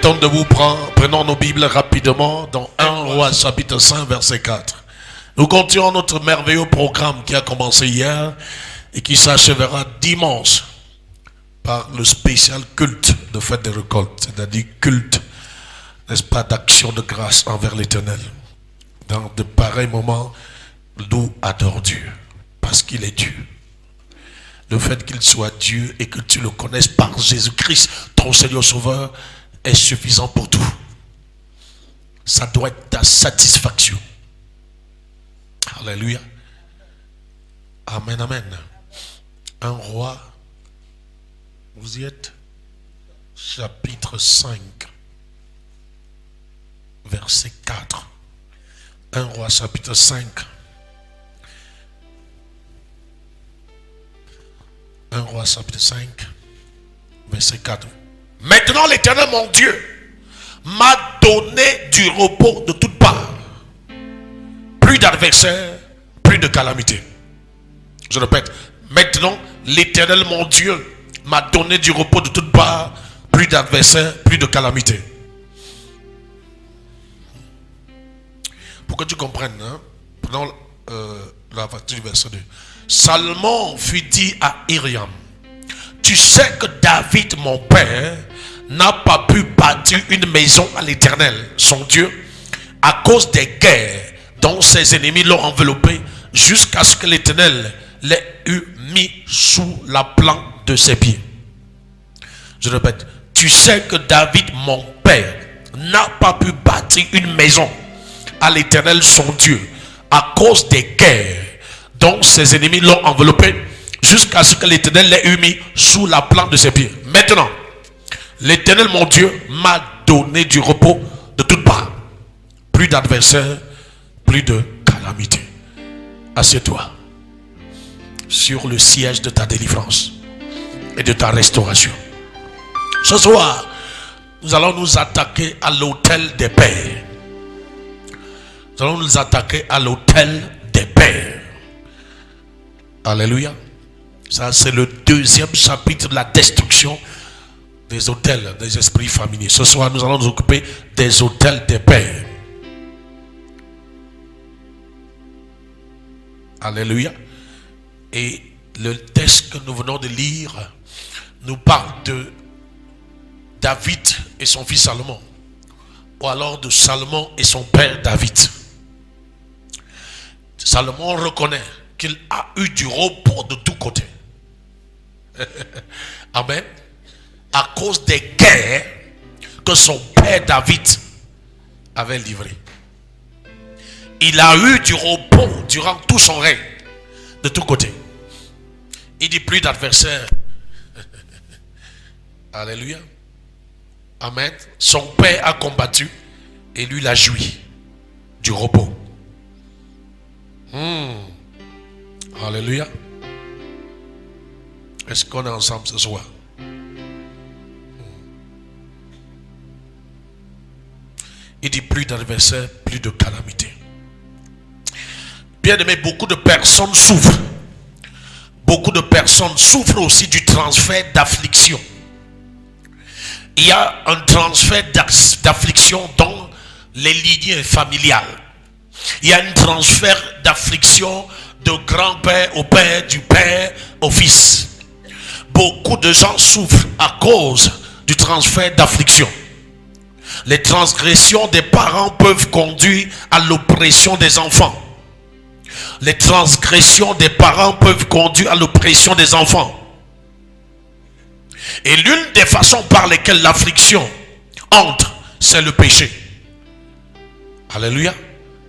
mettons debout, prenons nos Bibles rapidement dans 1 Roi chapitre 5 verset 4. Nous continuons notre merveilleux programme qui a commencé hier et qui s'achèvera dimanche par le spécial culte de fête des récoltes, c'est-à-dire culte, n'est-ce pas, d'action de grâce envers l'Éternel. Dans de pareils moments, nous adorons Dieu parce qu'il est Dieu. Le fait qu'il soit Dieu et que tu le connaisses par Jésus-Christ, ton Seigneur Sauveur, est suffisant pour tout. Ça doit être ta satisfaction. Alléluia. Amen, amen. 1 Roi, vous y êtes? Chapitre 5, verset 4. 1 Roi, chapitre 5. 1 Roi, chapitre 5, verset 4. Maintenant, l'Éternel, mon Dieu, m'a donné du repos de toutes parts. Plus d'adversaires, plus de calamités. Je répète, maintenant, l'Éternel, mon Dieu, m'a donné du repos de toutes parts. Plus d'adversaires, plus de calamités. Pour que tu comprennes, hein, prenons la partie du verset 2. Salomon fut dit à Hiriam: tu sais que David, mon père, n'a pas pu bâtir une maison à l'Éternel, son Dieu, à cause des guerres dont ses ennemis l'ont enveloppé, jusqu'à ce que l'Éternel l'ait eu mis sous la plante de ses pieds. Je répète, tu sais que David, mon père, n'a pas pu bâtir une maison à l'Éternel, son Dieu, à cause des guerres dont ses ennemis l'ont enveloppé, jusqu'à ce que l'Éternel l'ait mis sous la plante de ses pieds. Maintenant, l'Éternel, mon Dieu, m'a donné du repos de toutes parts. Plus d'adversaires, plus de calamités. Assieds-toi sur le siège de ta délivrance et de ta restauration. Ce soir, nous allons nous attaquer à l'autel des pères. Nous allons nous attaquer à l'autel des pères. Alléluia. Ça, c'est le deuxième chapitre de la destruction des autels, des esprits familiers. Ce soir, nous allons nous occuper des autels des pères. Alléluia. Et le texte que nous venons de lire nous parle de David et son fils Salomon, ou alors de Salomon et son père David. Salomon reconnaît qu'il a eu du repos de tous côtés. Amen. À cause des guerres que son père David avait livrées. Il a eu du repos durant tout son règne, de tous côtés. Il dit plus d'adversaires. Alléluia. Amen. Son père a combattu et lui l'a joui du repos. Alléluia. Est-ce qu'on est ensemble ce soir? Il dit plus d'adversaires, plus de calamités. Bien aimé, beaucoup de personnes souffrent. Beaucoup de personnes souffrent aussi du transfert d'affliction. Il y a un transfert d'affliction dans les lignées familiales. Il y a un transfert d'affliction de grand-père au père, du père au fils. Beaucoup de gens souffrent à cause du transfert d'affliction. Les transgressions des parents peuvent conduire à l'oppression des enfants. Les transgressions des parents peuvent conduire à l'oppression des enfants. Et l'une des façons par lesquelles l'affliction entre, c'est le péché. Alléluia.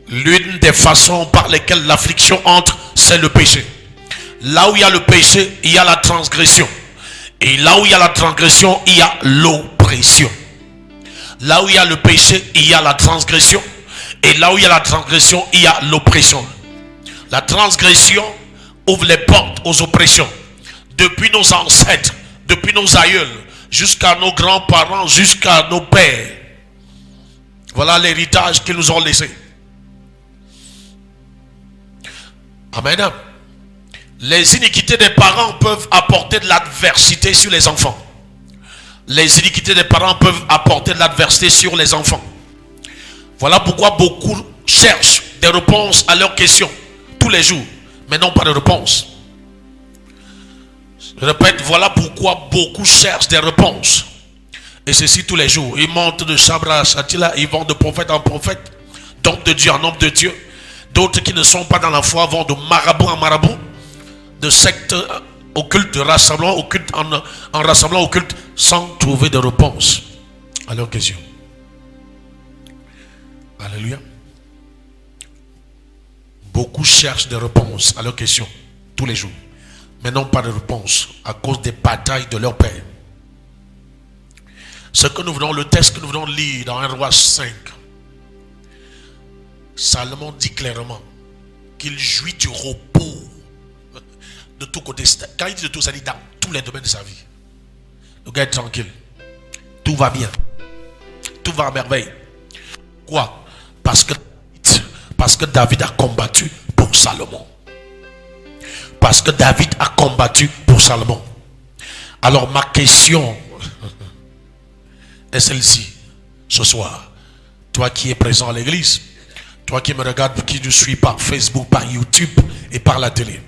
L'une des façons par lesquelles l'affliction entre, c'est le péché. Là où il y a le péché, il y a la transgression. Et là où il y a la transgression, il y a l'oppression. Là où il y a le péché, il y a la transgression. Et là où il y a la transgression, il y a l'oppression. La transgression ouvre les portes aux oppressions. Depuis nos ancêtres, depuis nos aïeuls, jusqu'à nos grands-parents, jusqu'à nos pères. Voilà l'héritage qu'ils nous ont laissé. Amen. Les iniquités des parents peuvent apporter de l'adversité sur les enfants. les iniquités des parents peuvent apporter de l'adversité sur les enfants. Voilà pourquoi beaucoup cherchent des réponses à leurs questions tous les jours, mais n'ont pas de réponse. Je répète, voilà pourquoi beaucoup cherchent des réponses. Et ceci tous les jours. Ils montent de Chabra à Chatila, ils vont de prophète en prophète, d'homme de Dieu en homme de Dieu. D'autres qui ne sont pas dans la foi vont de marabout en marabout, de secte au culte, de rassemblement au culte, en rassemblant au culte, sans trouver de réponse à leurs questions. Alléluia. Beaucoup cherchent des réponses à leurs questions tous les jours, mais n'ont pas de réponse à cause des batailles de leur père. Ce que nous venons, le texte que nous venons de lire dans 1 Roi 5, Salomon dit clairement qu'il jouit du repos de tous côtés. Quand il dit de tout, ça dit dans tous les domaines de sa vie. Le gars est tranquille. Tout va bien. Tout va à merveille. Quoi? Parce que David a combattu pour Salomon. Parce que David a combattu pour Salomon. Alors ma question est celle-ci. Ce soir, toi qui es présent à l'église, toi qui me regardes, qui nous suis par Facebook, par YouTube et par la télé,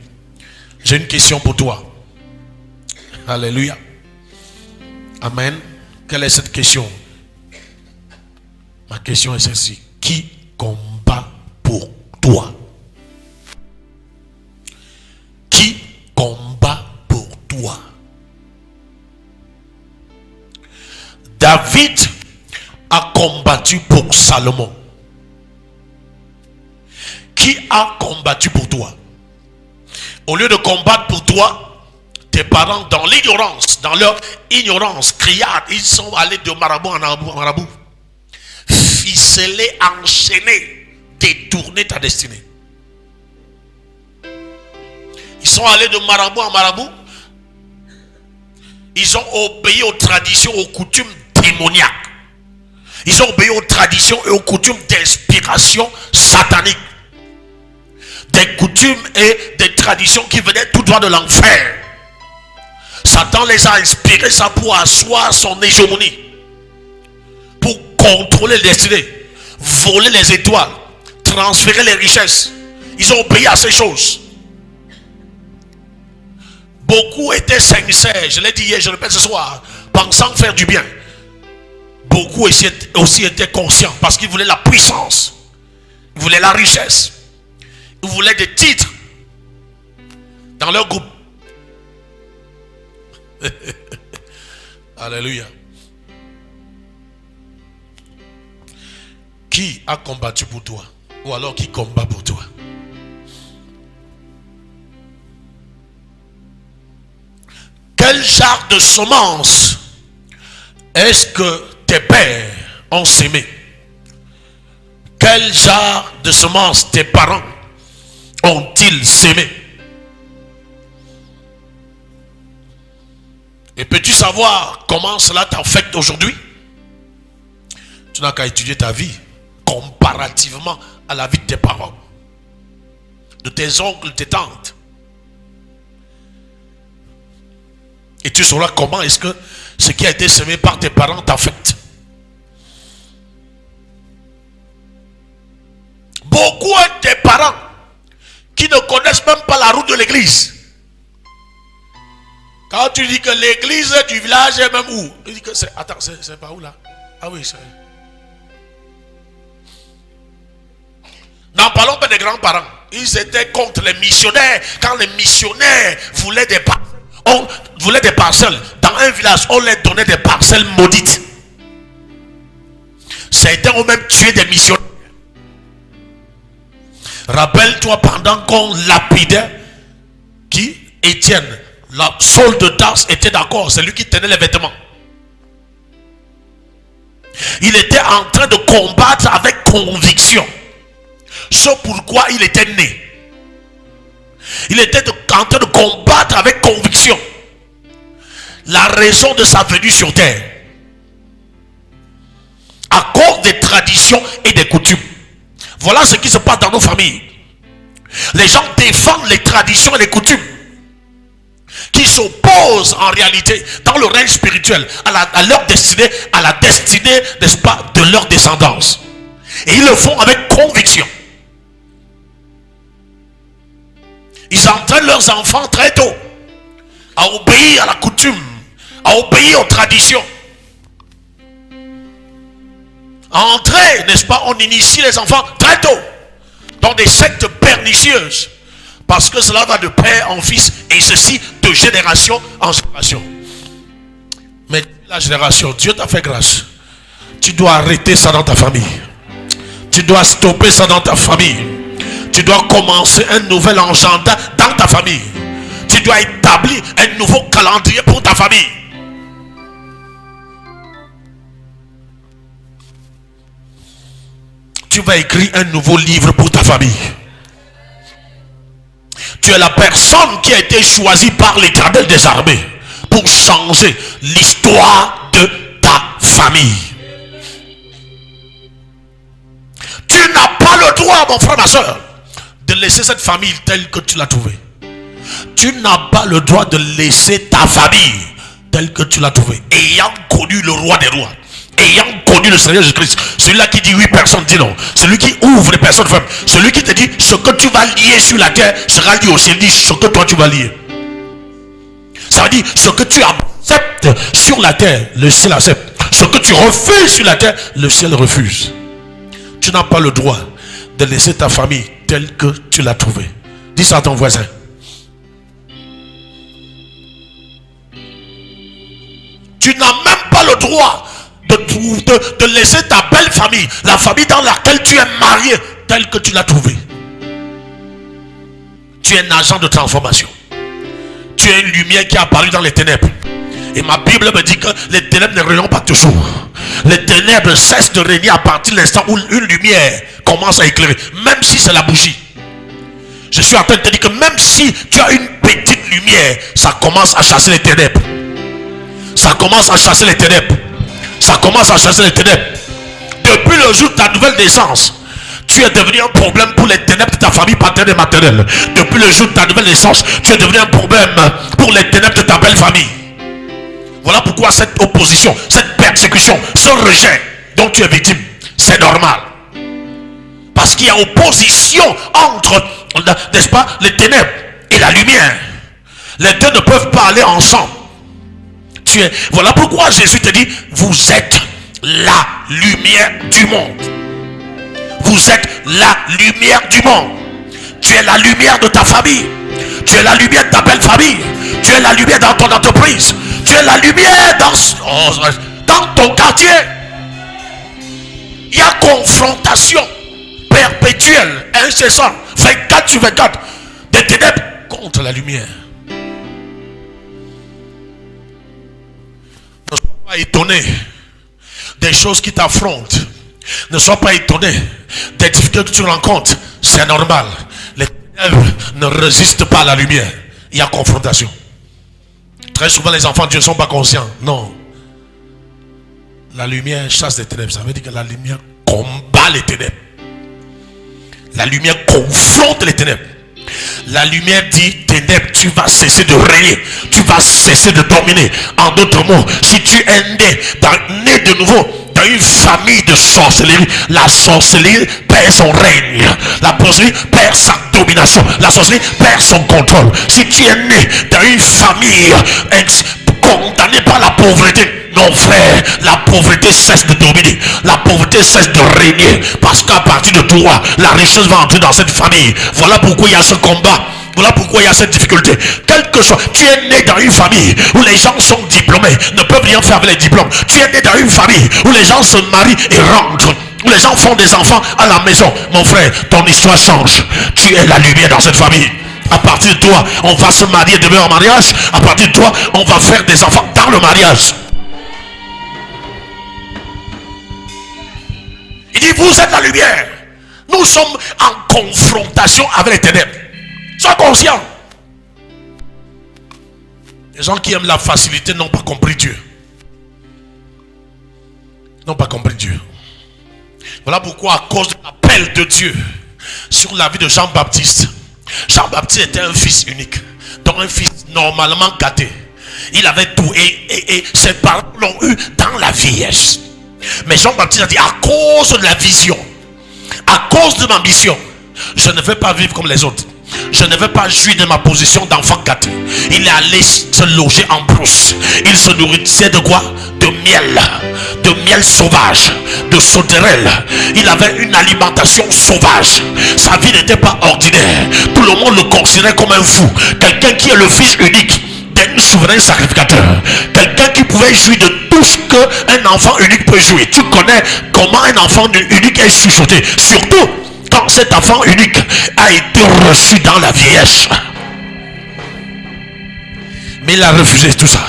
j'ai une question pour toi. Alléluia. Amen. Quelle est cette question? Ma question est celle-ci. Qui combat pour toi? Qui combat pour toi? David a combattu pour Salomon. Qui a combattu pour toi? Au lieu de combattre pour toi, tes parents, dans l'ignorance, dans leur ignorance criarde, ils sont allés de marabout en marabout, ficeler, enchaîner, détourner ta destinée. Ils sont allés de marabout en marabout. Ils ont obéi aux traditions, aux coutumes démoniaques. Ils ont obéi aux traditions et aux coutumes d'inspiration satanique. Des coutumes et des traditions qui venaient tout droit de l'enfer. Satan les a inspirés ça pour asseoir son hégémonie, pour contrôler les destinées, voler les étoiles, transférer les richesses. Ils ont obéi à ces choses. Beaucoup étaient sincères, je l'ai dit hier, je le répète ce soir, pensant faire du bien. Beaucoup aussi étaient conscients parce qu'ils voulaient la puissance, ils voulaient la richesse, ils voulaient des titres dans leur groupe. Alléluia. Qui a combattu pour toi? Ou alors qui combat pour toi? Quel genre de semence est-ce que tes pères ont sémé? Quel genre de semence tes parents ont-ils sémé? Et peux-tu savoir comment cela t'affecte aujourd'hui? Tu n'as qu'à étudier ta vie comparativement à la vie de tes parents, de tes oncles, de tes tantes. Et tu sauras comment est-ce que ce qui a été semé par tes parents t'affecte. Beaucoup de tes parents qui ne connaissent même pas la route de l'église. Quand tu dis que l'église du village est même où? Tu dis que c'est... Attends, c'est pas où là? Ah oui, c'est... N'en parlons pas des grands-parents. Ils étaient contre les missionnaires. Quand les missionnaires voulaient des parcelles, on voulait des parcelles. Dans un village, on leur donnait des parcelles maudites. Certains ont même tué des missionnaires. Rappelle-toi pendant qu'on lapidait qui? Étienne. La Saul de Tarse était d'accord. C'est lui qui tenait les vêtements. Il était en train de combattre avec conviction. Ce pourquoi il était né. Il était en train de combattre avec conviction. La raison de sa venue sur terre. À cause des traditions et des coutumes. Voilà ce qui se passe dans nos familles. Les gens défendent les traditions et les coutumes. qui s'opposent en réalité dans le règne spirituel à leur destinée, à la destinée, n'est-ce pas, de leur descendance. Et ils le font avec conviction. Ils entraînent leurs enfants très tôt à obéir à la coutume, à obéir aux traditions. À entrer, n'est-ce pas, on initie les enfants très tôt dans des sectes pernicieuses. Parce que cela va de père en fils, et ceci de génération en génération. Mais la génération, Dieu t'a fait grâce. Tu dois arrêter ça dans ta famille. Tu dois stopper ça dans ta famille. Tu dois commencer un nouvel agenda dans ta famille. Tu dois établir un nouveau calendrier pour ta famille. Tu vas écrire un nouveau livre pour ta famille. Tu es la personne qui a été choisie par l'Éternel des armées pour changer l'histoire de ta famille. Tu n'as pas le droit, mon frère, ma soeur, de laisser cette famille telle que tu l'as trouvée. Tu n'as pas le droit de laisser ta famille telle que tu l'as trouvée. Ayant connu le roi des rois, ayant connu le Seigneur Jésus-Christ, celui-là qui dit oui, personne dit non, celui qui ouvre les personnes fermes, celui qui te dit ce que tu vas lier sur la terre sera lié au ciel, dit ce que toi tu vas lier. Ça veut dire ce que tu acceptes sur la terre, le ciel accepte. Ce que tu refuses sur la terre, le ciel refuse. Tu n'as pas le droit de laisser ta famille telle que tu l'as trouvée. Dis ça à ton voisin. Tu n'as même pas le droit de laisser ta belle famille, la famille dans laquelle tu es marié, telle que tu l'as trouvée. Tu es un agent de transformation. Tu es une lumière qui est apparue dans les ténèbres. Et ma Bible me dit que les ténèbres ne règnent pas toujours. Les ténèbres cessent de régner à partir de l'instant où une lumière commence à éclairer, même si c'est la bougie. Je suis en train de te dire que même si tu as une petite lumière, ça commence à chasser les ténèbres. Ça commence à chasser les ténèbres. Ça commence à chasser les ténèbres. Depuis le jour de ta nouvelle naissance, tu es devenu un problème pour les ténèbres de ta famille paternelle et maternelle. Depuis le jour de ta nouvelle naissance, tu es devenu un problème pour les ténèbres de ta belle famille. Voilà pourquoi cette opposition, cette persécution, ce rejet dont tu es victime, c'est normal. Parce qu'il y a opposition entre, n'est-ce pas, les ténèbres et la lumière. Les deux ne peuvent pas aller ensemble. Voilà pourquoi Jésus te dit, vous êtes la lumière du monde. Vous êtes la lumière du monde. Tu es la lumière de ta famille. Tu es la lumière de ta belle famille. Tu es la lumière dans ton entreprise. Tu es la lumière dans ton quartier. Il y a confrontation perpétuelle, incessante, 24 sur 24, des ténèbres contre la lumière. Ne sois pas étonné des choses qui t'affrontent. Ne sois pas étonné des difficultés que tu rencontres. C'est normal. Les ténèbres ne résistent pas à la lumière. Il y a confrontation. Très souvent les enfants de Dieu ne sont pas conscients. Non. La lumière chasse les ténèbres. Ça veut dire que la lumière combat les ténèbres. La lumière confronte les ténèbres. La lumière dit, ténèbres, tu vas cesser de régner. Tu vas cesser de dominer. En d'autres mots, si tu es né de nouveau dans une famille de sorcellerie, la sorcellerie perd son règne. La sorcellerie perd sa domination. La sorcellerie perd son contrôle. Si tu es né dans une famille condamnée par la pauvreté, non frère, la pauvreté cesse de dominer. La pauvreté cesse de régner. Parce qu'à partir de toi, la richesse va entrer dans cette famille. Voilà pourquoi il y a ce combat. Voilà pourquoi il y a cette difficulté. Quel que soit, tu es né dans une famille où les gens sont diplômés, ne peuvent rien faire avec les diplômes. Tu es né dans une famille où les gens se marient et rentrent, où les gens font des enfants à la maison. Mon frère, ton histoire change. Tu es la lumière dans cette famille. À partir de toi, on va se marier demain en mariage. À partir de toi, on va faire des enfants dans le mariage. Il dit, vous êtes la lumière. Nous sommes en confrontation avec les ténèbres. Sois conscient. Les gens qui aiment la facilité n'ont pas compris Dieu. N'ont pas compris Dieu. Voilà pourquoi, à cause de l'appel de Dieu sur la vie de Jean-Baptiste, Jean-Baptiste était un fils unique. Donc un fils normalement gâté. Il avait tout et ses parents l'ont eu dans la vieillesse. Mais Jean-Baptiste a dit, à cause de la vision, à cause de ma mission, je ne vais pas vivre comme les autres. Je ne vais pas jouir de ma position d'enfant gâté. Il est allé se loger en brousse. Il se nourrissait de quoi? De miel sauvage, de sauterelles. Il avait une alimentation sauvage. Sa vie n'était pas ordinaire. Tout le monde le considérait comme un fou. Quelqu'un qui est le fils unique d'un souverain sacrificateur. Quelqu'un qui pouvait jouir de tout ce qu'un enfant unique peut jouir. Tu connais comment un enfant unique est chuchoté. Surtout quand cet enfant unique a été reçu dans la vieillesse. Mais il a refusé tout ça.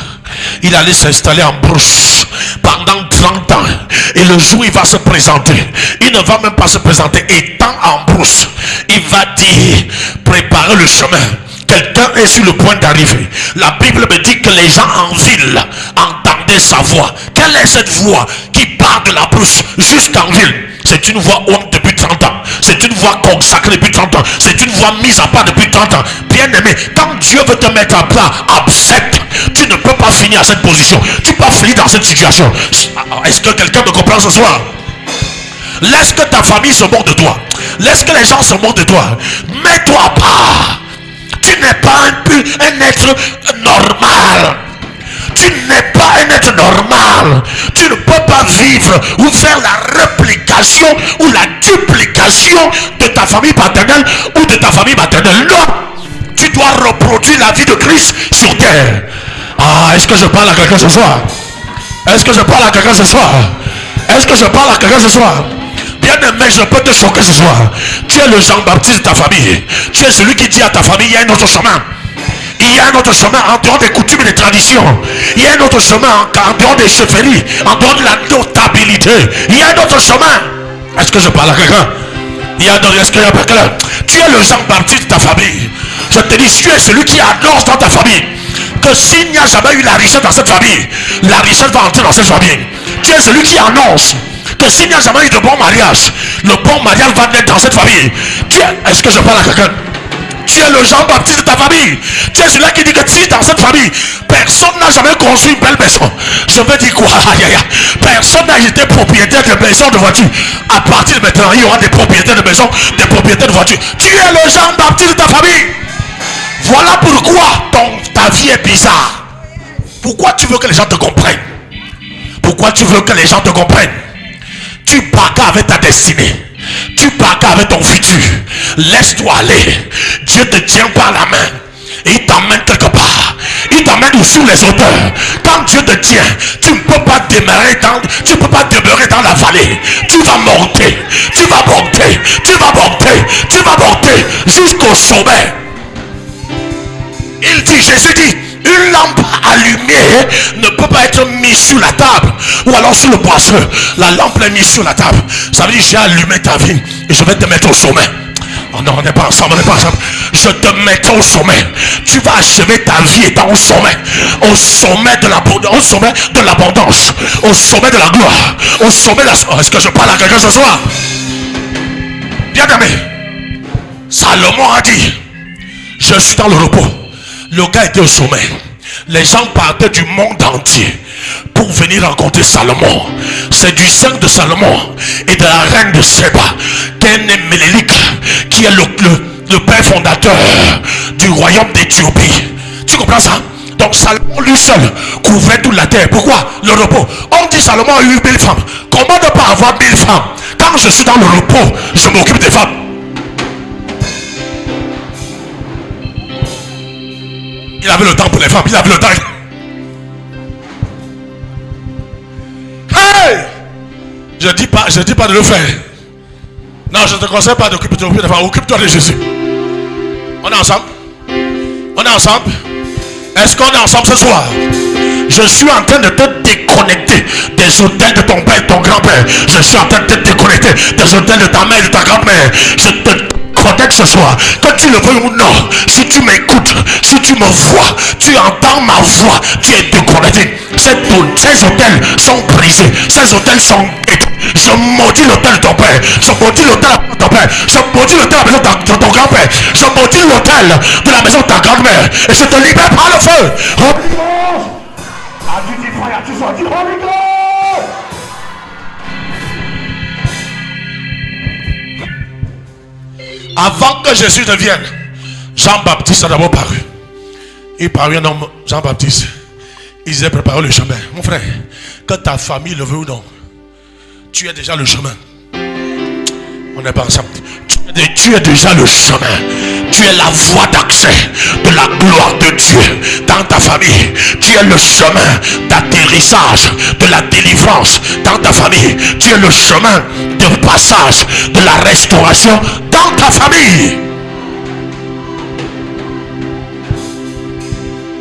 Il allait s'installer en brousse pendant 30 ans. Et le jour où il va se présenter, il ne va même pas se présenter étant en brousse. Il va dire, préparez le chemin. Quelqu'un est sur le point d'arriver. La Bible me dit que les gens en ville entendaient sa voix. Quelle est cette voix qui part de la brousse jusqu'en ville? C'est une voix haute depuis 30 ans. C'est une voix consacrée depuis 30 ans. C'est une voix mise à part depuis 30 ans. Bien aimé, quand Dieu veut te mettre à plat, accepte. Tu ne peux pas finir à cette position. Tu peux pas finir dans cette situation. Est-ce que quelqu'un me comprend ce soir? Laisse que ta famille se moque de toi. Laisse que les gens se moquent de toi. Mets-toi à part. Tu n'es pas un être normal. Tu n'es pas un être normal. Tu ne peux pas vivre ou faire la réplication ou la duplication de ta famille paternelle ou de ta famille maternelle. Non. Tu dois reproduire la vie de Christ sur terre. Ah, est-ce que je parle à quelqu'un ce soir? Est-ce que je parle à quelqu'un ce soir? Est-ce que je parle à quelqu'un ce soir? Bien aimé, je peux te choquer ce soir. Tu es le Jean-Baptiste de ta famille. Tu es celui qui dit à ta famille, il y a un autre chemin. Il y a un autre chemin en dehors des coutumes et des traditions. Il y a un autre chemin en dehors des chefferies, en dehors de la notabilité. Il y a un autre chemin. Est-ce que je parle à quelqu'un? Est-ce qu'il y a quelqu'un? Tu es le Jean-Baptiste de ta famille. Je te dis, tu es celui qui annonce dans ta famille que s'il n'y a jamais eu la richesse dans cette famille, la richesse va entrer dans cette famille. Tu es celui qui annonce que s'il n'y a jamais eu de bon mariage, le bon mariage va naître dans cette famille. Est-ce que je parle à quelqu'un? Tu es le Jean-Baptiste de ta famille. Tu es celui qui dit que si dans cette famille, personne n'a jamais construit une belle maison. Je veux dire quoi? Personne n'a été propriétaire de maison, de voiture. À partir de maintenant, il y aura des propriétaires de maison, des propriétaires de voiture. Tu es le Jean-Baptiste de ta famille. Voilà pourquoi ta vie est bizarre. Pourquoi tu veux que les gens te comprennent? Pourquoi tu veux que les gens te comprennent? Tu bagarres avec ta destinée. Tu bagarres avec ton futur. Laisse-toi aller. Dieu te tient par la main et il t'emmène quelque part. Il t'emmène sous les hauteurs. Quand Dieu te tient, tu ne peux pas demeurer dans la vallée. Tu vas monter. Tu vas monter. Tu vas monter. Tu vas monter jusqu'au sommet. Jésus dit, une lampe allumée ne peut pas être mise sur la table ou alors sur le boisseau. La lampe est mise sur la table. Ça veut dire, j'ai allumé ta vie et je vais te mettre au sommet. Oh non, on n'est pas ensemble, on n'est pas ensemble. Je te mettrai au sommet. Tu vas achever ta vie étant au sommet. Au sommet de l'abondance, au sommet de l'abondance, au sommet de la gloire, au sommet de la... Oh, est-ce que je parle à quelqu'un ce soir? Bien aimé, Salomon a dit, je suis dans le repos. Le gars était au sommet. Les gens partaient du monde entier pour venir rencontrer Salomon. C'est du sang de Salomon et de la reine de Sheba qu'est né Mélélik, qui est le père fondateur du royaume d'Éthiopie. Tu comprends ça? Donc Salomon lui seul couvrait toute la terre. Pourquoi? Le repos. On dit Salomon a eu 1000 femmes. Comment ne pas avoir 1000 femmes? Quand je suis dans le repos, je m'occupe des femmes. Il avait le temps pour les femmes. Il avait le temps. Hey! Je dis pas de le faire. Non, je ne te conseille pas d'occuper des femmes. Occupe-toi de Jésus. On est ensemble? On est ensemble? Est-ce qu'on est ensemble ce soir? Je suis en train de te déconnecter des hôtels de ton père et de ton grand-père. Je suis en train de te déconnecter des hôtels de ta mère et de ta grand-mère. Je te connecte ce soir. Que tu le veuilles ou non, si tu m'écoutes, si tu me vois, tu entends ma voix, tu es déconnecté. Ces hôtels sont brisés. Ces hôtels sont Je maudis l'autel de ton père. Je maudis l'autel de ton père. Je maudis l'autel de la maison de ton grand-père. Je maudis l'autel de la maison de ta grand-mère. Et je te libère par le feu. Holy Ghost. As-tu dit frère, as-tu sorti Holy Ghost? Avant que Jésus ne vienne, Jean-Baptiste a d'abord paru. Il parut un homme, Jean-Baptiste. Il disait préparer le chemin. Mon frère, que ta famille le veut ou non, tu es déjà le chemin. On n'est pas ensemble. Tu es déjà le chemin. Tu es la voie d'accès de la gloire de Dieu dans ta famille. Tu es le chemin d'atterrissage de la délivrance dans ta famille. Tu es le chemin de passage de la restauration dans ta famille.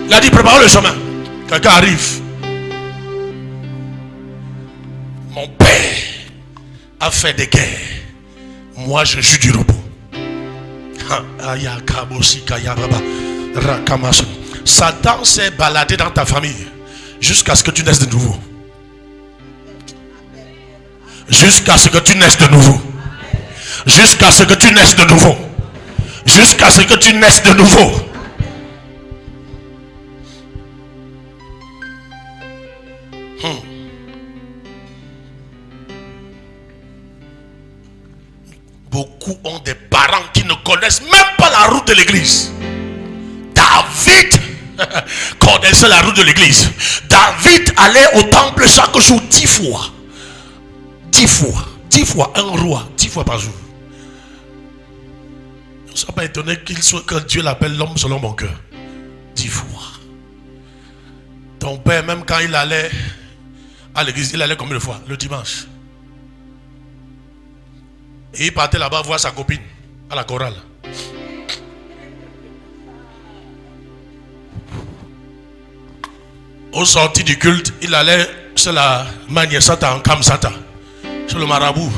Il a dit prépare le chemin. Quelqu'un arrive. Mon père a fait des guerres. Moi je joue du robot. Satan s'est baladé dans ta famille jusqu'à ce que tu naisses de nouveau. Jusqu'à ce que tu naisses de nouveau. Jusqu'à ce que tu naisses de nouveau. Jusqu'à ce que tu naisses de nouveau. Beaucoup ont des parents qui ne connaissent même pas la route de l'église. David connaissait la route de l'église. David allait au temple chaque jour 10 fois. 10 fois. 10 fois. Un roi. 10 fois par jour. Je ne suis pas étonné que Dieu l'appelle l'homme selon mon cœur. 10 fois. Ton père, même quand il allait à l'église, il allait combien de fois? Le dimanche. Et il partait là-bas voir sa copine à la chorale. Au sorti du culte, il allait chez la Magnesata en Kamsata, chez le marabout.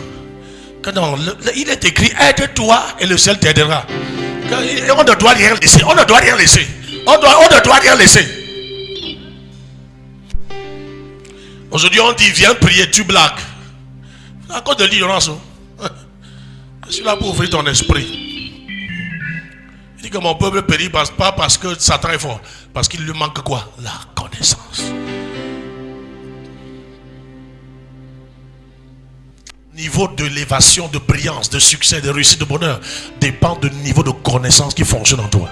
Il est écrit aide-toi et le ciel t'aidera. On ne doit rien laisser. On ne doit rien laisser. On ne doit rien laisser. Aujourd'hui, on dit viens prier, tu blagues. À cause de l'ignorance. Je suis là pour ouvrir ton esprit. Il dit que mon peuple périt pas parce que Satan est fort, parce qu'il lui manque quoi? La connaissance. Niveau d'élévation, de brillance, de succès, de réussite, de bonheur dépend du niveau de connaissance qui fonctionne en toi.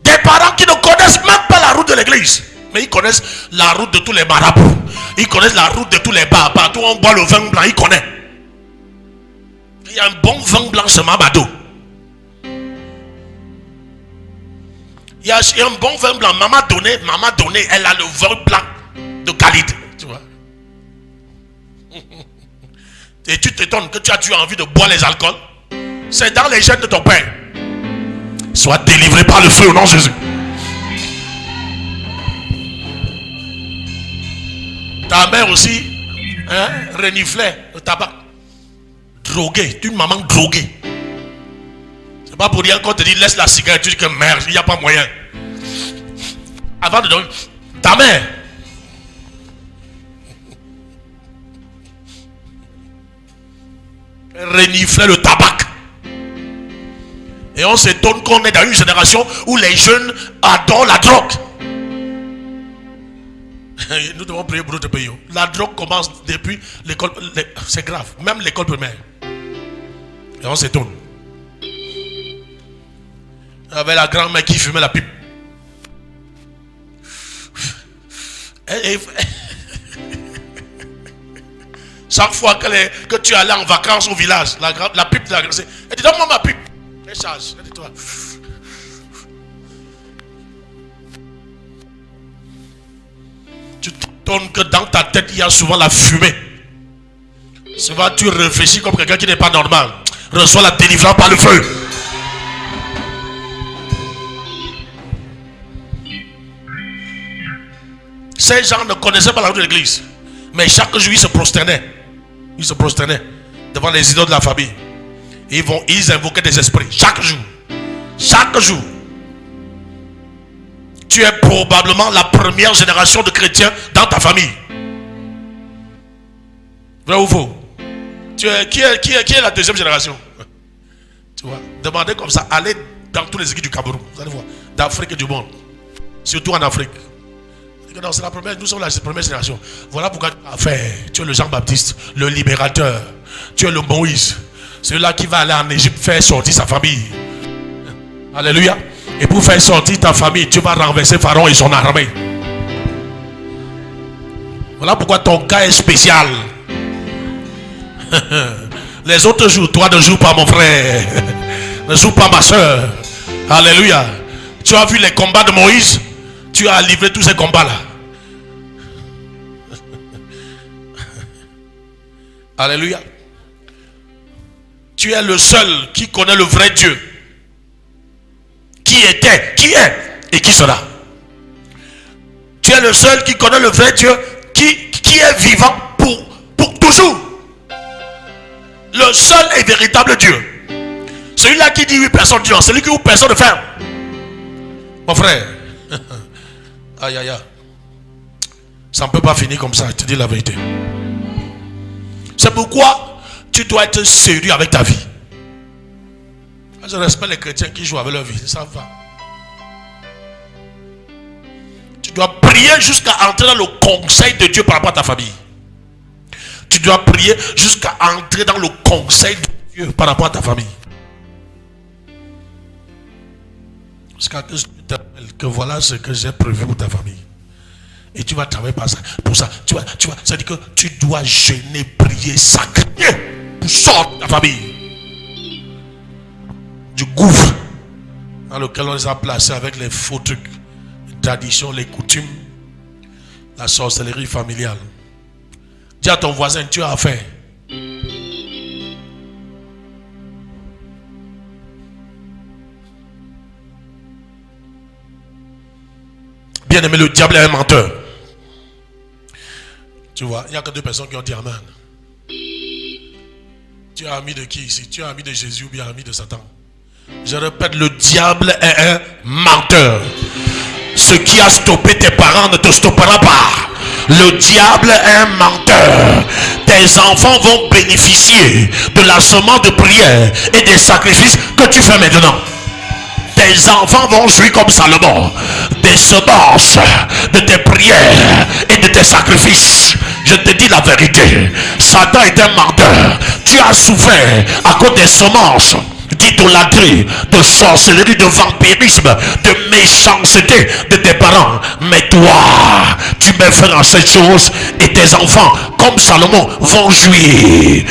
Des parents qui ne connaissent même pas la route de l'église. Mais ils connaissent la route de tous les marabouts. Ils connaissent la route de tous les bars. Partout où on boit le vin blanc, ils connaissent. Il y a un bon vin blanc chez Mamado. Il y a un bon vin blanc. Maman donnée, elle a le vin blanc de qualité. Tu vois. Et tu t'étonnes que tu as envie de boire les alcools. C'est dans les gènes de ton père. Sois délivré par le feu au nom de Jésus. Ta mère aussi reniflait le tabac. Droguée. Tu es une maman droguée. C'est pas pour rien qu'on te dit laisse la cigarette. Tu dis que merde, il n'y a pas moyen. Avant de donner. Ta mère. Reniflait le tabac. Et on s'étonne qu'on est dans une génération où les jeunes adorent la drogue. Nous devons prier pour notre pays. La drogue commence depuis l'école. C'est grave. Même l'école primaire. Et on s'étonne. Avec la grand-mère qui fumait la pipe. Chaque fois que tu allais en vacances au village, la pipe de la grand-mère. Elle dit donne-moi ma pipe. Elle charge. Elle dit toi. Tu t'étonnes que dans ta tête il y a souvent la fumée. Souvent tu réfléchis comme quelqu'un qui n'est pas normal. Reçois la délivrance par le feu. Ces gens ne connaissaient pas la route de l'église. Mais chaque jour ils se prosternaient. Ils se prosternaient devant les idoles de la famille. Et ils invoquaient des esprits. Chaque jour. Chaque jour. tu es probablement la première génération de chrétiens dans ta famille. Vrai ou faux? Qui est la deuxième génération? Tu vois, demandez comme ça, allez dans toutes les églises du Cameroun, vous allez voir, d'Afrique et du monde, surtout en Afrique. Non, c'est la première, nous sommes la première génération. Voilà pourquoi tu es le Jean-Baptiste, le libérateur, tu es le Moïse, celui-là qui va aller en Égypte faire sortir sa famille. Alléluia. Et pour faire sortir ta famille, tu vas renverser Pharaon et son armée. Voilà pourquoi ton cas est spécial. Les autres jouent, toi ne joues pas, mon frère. Ne joue pas, ma soeur. Alléluia. Tu as vu les combats de Moïse? Tu as livré tous ces combats-là. Alléluia. Tu es le seul qui connaît le vrai Dieu. Qui était, qui est et qui sera. Tu es le seul qui connaît le vrai Dieu qui est vivant pour toujours. Le seul et véritable Dieu. Celui-là qui dit oui, personne dit non. Celui qui ouvre, personne ne ferme. Mon frère. Aïe aïe aïe. Ça ne peut pas finir comme ça, je te dis la vérité. C'est pourquoi tu dois être sérieux avec ta vie. Je respecte les chrétiens qui jouent avec leur vie, ça va. Tu dois prier jusqu'à entrer dans le conseil de Dieu par rapport à ta famille. Tu dois prier jusqu'à entrer dans le conseil de Dieu par rapport à ta famille. Jusqu'à ce que je te rappelle que voilà ce que j'ai prévu pour ta famille. Et tu vas travailler pour ça. Tu vois, ça dit que tu dois jeûner, prier, sacrifier pour sortir de ta famille. Du gouffre dans lequel on les a placés avec les faux trucs, les traditions, les coutumes, la sorcellerie familiale. Dis à ton voisin, tu as affaire. Bien aimé, le diable est un menteur. Tu vois, il n'y a que 2 personnes qui ont dit amen. Tu es ami de qui ici? Tu es ami de Jésus ou bien ami de Satan? Je répète, le diable est un menteur. Ce qui a stoppé tes parents ne te stoppera pas. Le diable est un menteur. Tes enfants vont bénéficier de la semence de prière et des sacrifices que tu fais maintenant. Tes enfants vont jouir comme Salomon des semences de tes prières et de tes sacrifices. Je te dis la vérité, Satan est un menteur. Tu as souffert à cause des semences d'idolâtrie, de sorcellerie, de vampirisme, de méchanceté de tes parents. Mais toi, tu mets fin à cette chose et tes enfants, comme Salomon, vont jouir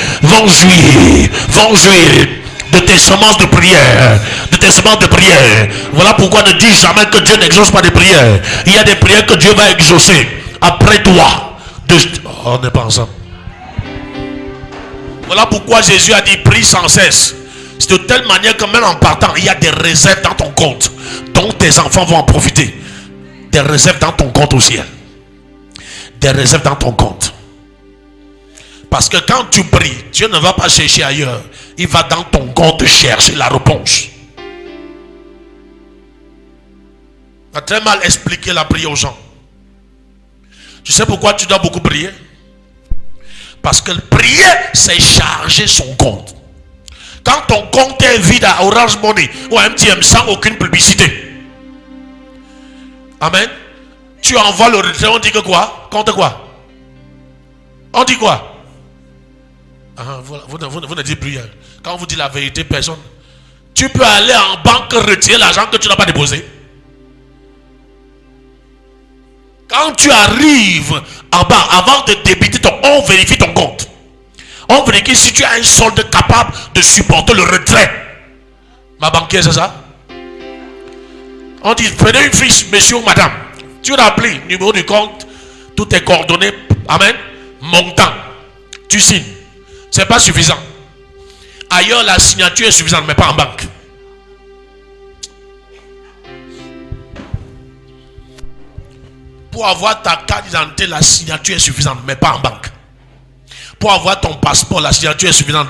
de tes semences de prière, Voilà pourquoi ne dis jamais que Dieu n'exauce pas des prières. Il y a des prières que Dieu va exaucer après toi. On n'est pas ensemble. Voilà pourquoi Jésus a dit prie sans cesse. C'est de telle manière que même en partant, il y a des réserves dans ton compte dont tes enfants vont en profiter. Des réserves dans ton compte au ciel. Des réserves dans ton compte. Parce que quand tu pries, Dieu ne va pas chercher ailleurs. Il va dans ton compte chercher la réponse. On a très mal expliqué la prière aux gens. Tu sais pourquoi tu dois beaucoup prier? Parce que prier, c'est charger son compte. Quand ton compte est vide à Orange Money ou à MTM sans aucune publicité, amen, tu envoies le retrait, on dit que quoi? Compte quoi? On dit quoi? Vous ne dites plus rien. Quand vous dites la vérité, personne. Tu peux aller en banque retirer l'argent que tu n'as pas déposé. Quand tu arrives en banque, avant de débiter on vérifie ton compte. On vérifie si tu as un solde capable de supporter le retrait. Ma banquière, c'est ça? On dit, prenez une fiche, monsieur ou madame. Tu remplis, numéro du compte, toutes tes coordonnées, amen, montant. Tu signes. C'est pas suffisant. Ailleurs, la signature est suffisante, mais pas en banque. Pour avoir ta carte d'identité, la signature est suffisante, mais pas en banque. Pour avoir ton passeport, la signature est suffisante,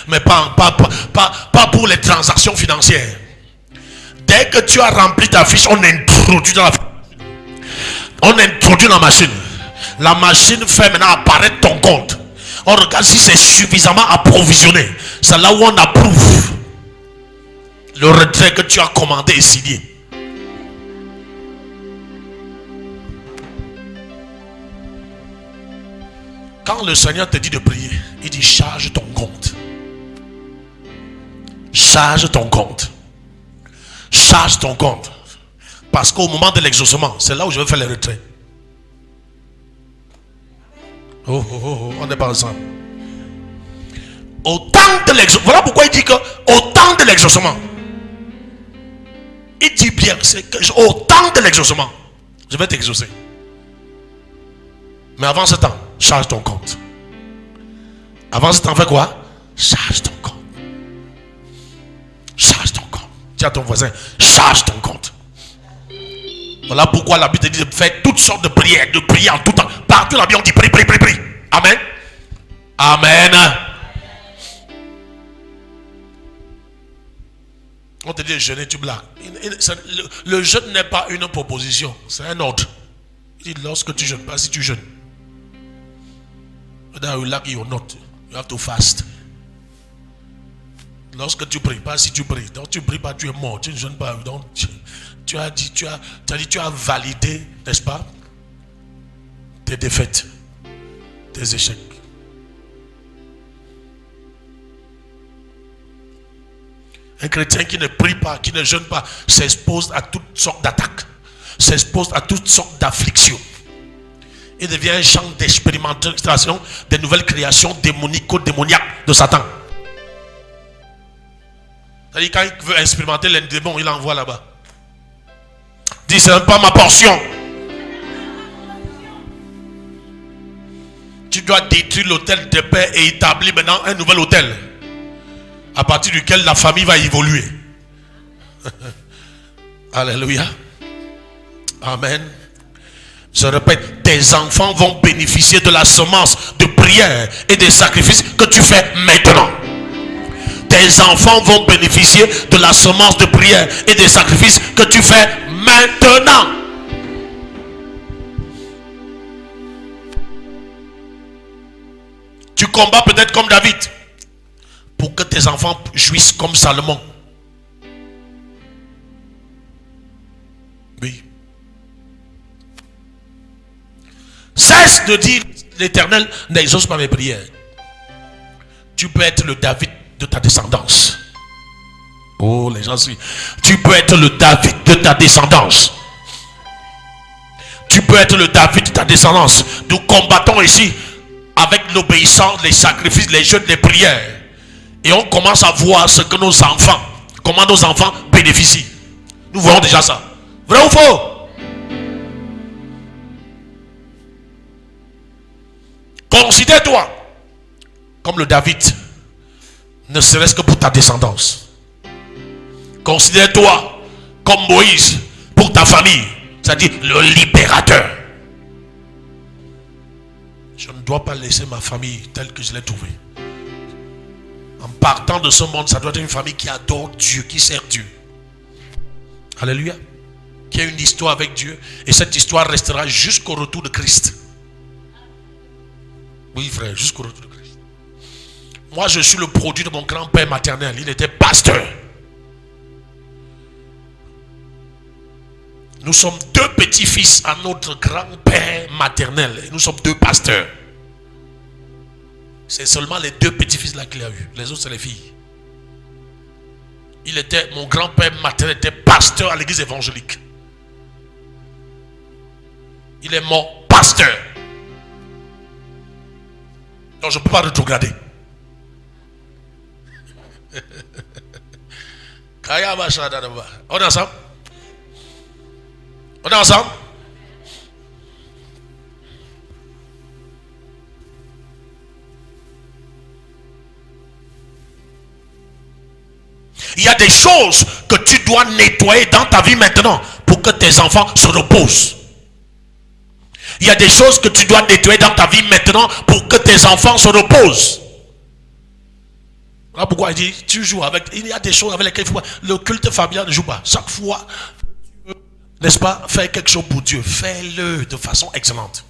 mais pas pour les transactions financières. Dès que tu as rempli ta fiche, on introduit introduit dans la machine. La machine fait maintenant apparaître ton compte. On regarde si c'est suffisamment approvisionné. C'est là où on approuve le retrait que tu as commandé et signé. Quand le Seigneur te dit de prier, il dit charge ton compte. Charge ton compte. Charge ton compte. Parce qu'au moment de l'exaucement, c'est là où je vais faire les retraits. On n'est pas ensemble. Au temps de l'exaucement. Voilà pourquoi il dit que au temps de l'exaucement. Il dit bien, c'est que au temps de l'exaucement, je vais t'exaucer. Mais avant ce temps, charge ton compte. Avant ce temps, fais quoi? Charge ton compte. Charge ton compte. Dis à ton voisin, charge ton compte. Voilà pourquoi la Bible te dit de faire toutes sortes de prières, de prier en tout temps. Partout là-bas, on dit prie, prie, prie, prie. Amen. Amen. On te dit jeûner, tu blagues. Le jeûne n'est pas une proposition, c'est un ordre. Il dit lorsque tu jeûnes, pas si tu jeûnes. Whether you like it or not, you have to fast. Lorsque tu pries, pas si tu pries. Donc tu pries pas, tu es mort. Tu ne jeûnes pas. Donc tu as validé, n'est-ce pas, tes défaites, tes échecs. Un chrétien qui ne prie pas, qui ne jeûne pas, s'expose à toutes sortes d'attaques, s'expose à toutes sortes d'afflictions. Il devient un champ d'expérimentation des nouvelles créations démoniaques de Satan. C'est-à-dire quand il veut expérimenter les démons, il l'envoie là-bas. Dis, ce n'est pas ma portion. Tu dois détruire l'autel de paix et établir maintenant un nouvel autel à partir duquel la famille va évoluer. Alléluia. Amen. Je répète, tes enfants vont bénéficier de la semence de prière et des sacrifices que tu fais maintenant. Tes enfants vont bénéficier de la semence de prière et des sacrifices que tu fais maintenant. Tu combats peut-être comme David pour que tes enfants jouissent comme Salomon. Oui. Cesse de dire l'Éternel n'exauce pas mes prières. Tu peux être le David de ta descendance. Oh, les gens suivent. Tu peux être le David de ta descendance. Tu peux être le David de ta descendance. Nous combattons ici avec l'obéissance, les sacrifices, les jeûnes, les prières. Et on commence à voir ce que nos enfants, comment nos enfants bénéficient. Nous voyons déjà ça. Vrai ou faux? Considère-toi comme le David, ne serait-ce que pour ta descendance. Considère-toi comme Moïse pour ta famille, c'est-à-dire le libérateur. Je ne dois pas laisser ma famille telle que je l'ai trouvée. En partant de ce monde, ça doit être une famille qui adore Dieu, qui sert Dieu. Alléluia. Qui a une histoire avec Dieu. Et cette histoire restera jusqu'au retour de Christ. Oui, frère, jusqu'au retour de Christ. Moi, je suis le produit de mon grand-père maternel. Il était pasteur. Nous sommes deux petits-fils à notre grand-père maternel. Et nous sommes deux pasteurs. C'est seulement les deux petits-fils là qu'il a eu. Les autres, c'est les filles. Mon grand-père maternel était pasteur à l'église évangélique. Il est mort pasteur. Donc je ne peux pas rétrograder. On est ensemble? On est ensemble? Il y a des choses que tu dois nettoyer dans ta vie maintenant pour que tes enfants se reposent. Il y a des choses que tu dois nettoyer dans ta vie maintenant pour que tes enfants se reposent. Voilà pourquoi il dit, tu joues avec... Il y a des choses avec lesquelles il faut pas... Le culte familial ne joue pas. Chaque fois, n'est-ce pas, faire quelque chose pour Dieu, fais-le de façon excellente.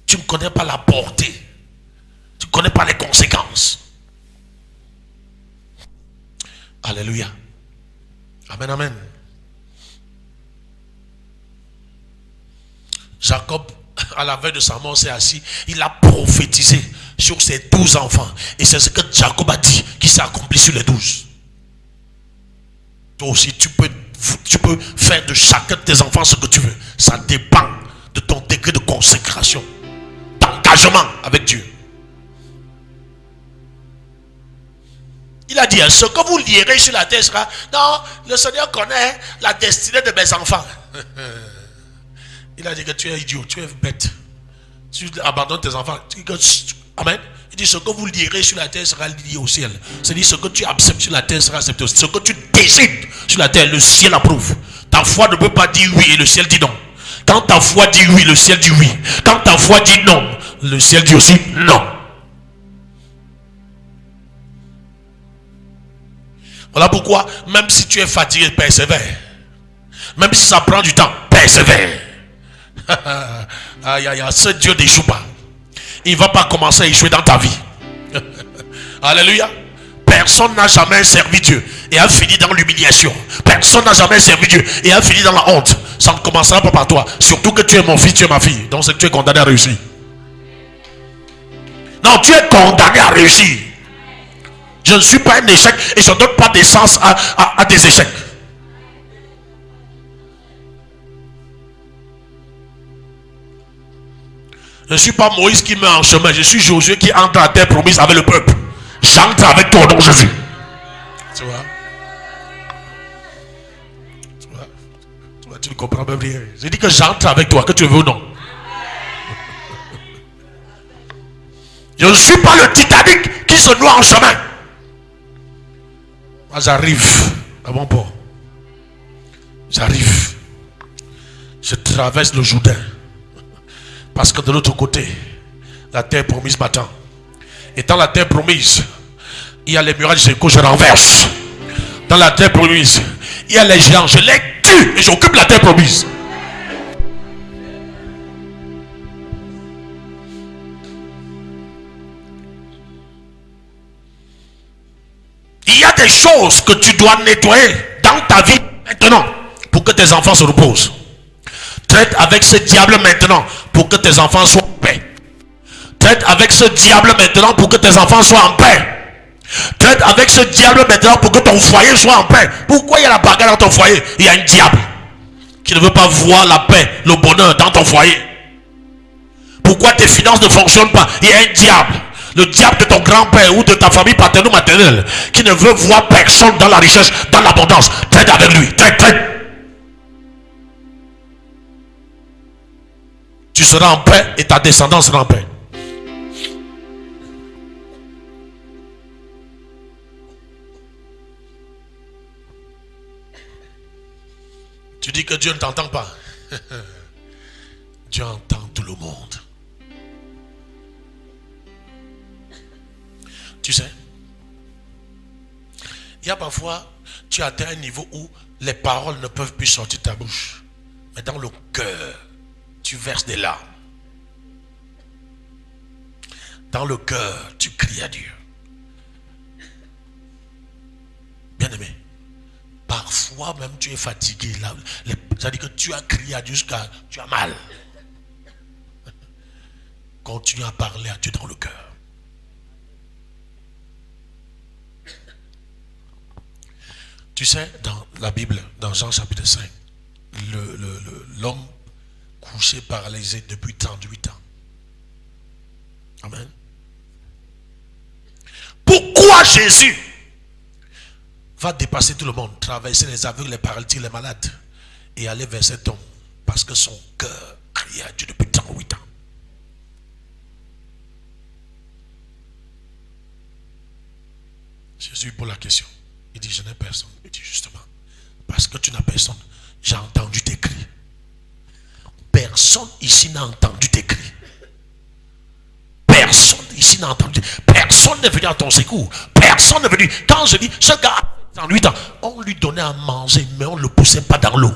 Tu ne connais pas la portée. Tu ne connais pas les conséquences. Alléluia. Amen, amen. Jacob, à la veille de sa mort, s'est assis. Il a prophétisé sur ses 12 enfants. Et c'est ce que Jacob a dit qui s'est accompli sur les 12. Toi aussi, tu peux faire de chacun de tes enfants ce que tu veux. Ça dépend de ton degré de consécration, d'engagement avec Dieu. Il a dit, ce que vous lierez sur la terre sera... Non, le Seigneur connaît la destinée de mes enfants. Il a dit que tu es idiot, tu es bête. Tu abandonnes tes enfants. Amen. Il dit, ce que vous lierez sur la terre sera lié au ciel. C'est-à-dire, ce que tu acceptes sur la terre sera accepté au ciel. Ce que tu décides sur la terre, le ciel approuve. Ta foi ne peut pas dire oui et le ciel dit non. Quand ta foi dit oui, le ciel dit oui. Quand ta foi dit non, le ciel dit aussi non. Voilà pourquoi, même si tu es fatigué, persévère. Même si ça prend du temps, persévère. Aïe, aïe, aïe, ce Dieu n'échoue pas. Il ne va pas commencer à échouer dans ta vie. Alléluia. Personne n'a jamais servi Dieu et a fini dans l'humiliation. Personne n'a jamais servi Dieu et a fini dans la honte. Ça ne commencera pas par toi. Surtout que tu es mon fils, tu es ma fille. Donc c'est que tu es condamné à réussir. Non, tu es condamné à réussir. Je ne suis pas un échec et je ne donne pas d'essence à des échecs. Je ne suis pas Moïse qui met en chemin. Je suis Josué qui entre à terre promise avec le peuple. J'entre avec toi au nom de Jésus. Tu vois? Tu ne comprends pas bien. Je dis que j'entre avec toi, que tu veux ou non. Je ne suis pas le Titanic qui se noie en chemin. Moi, j'arrive à mon port. J'arrive. Je traverse le Jourdain. Parce que de l'autre côté, la terre promise m'attend. Et dans la terre promise, il y a les murailles de Jéricho, je renverse. Dans la terre promise, il y a les géants, je les tue et j'occupe la terre promise. Il y a des choses que tu dois nettoyer dans ta vie maintenant pour que tes enfants se reposent. Traite avec ce diable maintenant pour que tes enfants soient en paix. Traite avec ce diable maintenant pour que tes enfants soient en paix. Traite avec ce diable maintenant pour que ton foyer soit en paix. Pourquoi il y a la bagarre dans ton foyer? Il y a un diable qui ne veut pas voir la paix, le bonheur dans ton foyer. Pourquoi tes finances ne fonctionnent pas? Il y a un diable. Le diable de ton grand-père ou de ta famille paternelle ou maternelle qui ne veut voir personne dans la richesse, dans l'abondance. Traite avec lui. Traite. Tu seras en paix et ta descendance sera en paix. Tu dis que Dieu ne t'entend pas. Dieu entend tout le monde. Tu sais, il y a parfois, tu atteins un niveau où les paroles ne peuvent plus sortir de ta bouche. Mais dans le cœur, tu verses des larmes. Dans le cœur, tu cries à Dieu. Bien-aimé, parfois même tu es fatigué. C'est-à-dire que tu as crié à Dieu jusqu'à tu as mal. Continue à parler à Dieu dans le cœur. Tu sais, dans la Bible, dans Jean chapitre 5, l'homme couché paralysé depuis 38 ans. Amen. Pourquoi Jésus va dépasser tout le monde, traverser les aveugles, les paralytiques, les malades et aller vers cet homme? Parce que son cœur criait à Dieu depuis 38 ans. Jésus pose la question. Il dit, je n'ai personne. Il dit, justement, parce que tu n'as personne, j'ai entendu tes cris. Personne ici n'a entendu tes cris. Personne ici n'a entendu. Personne n'est venu à ton secours. Personne n'est venu. Quand je dis, ce gars, 38 ans, on lui donnait à manger, mais on ne le poussait pas dans l'eau.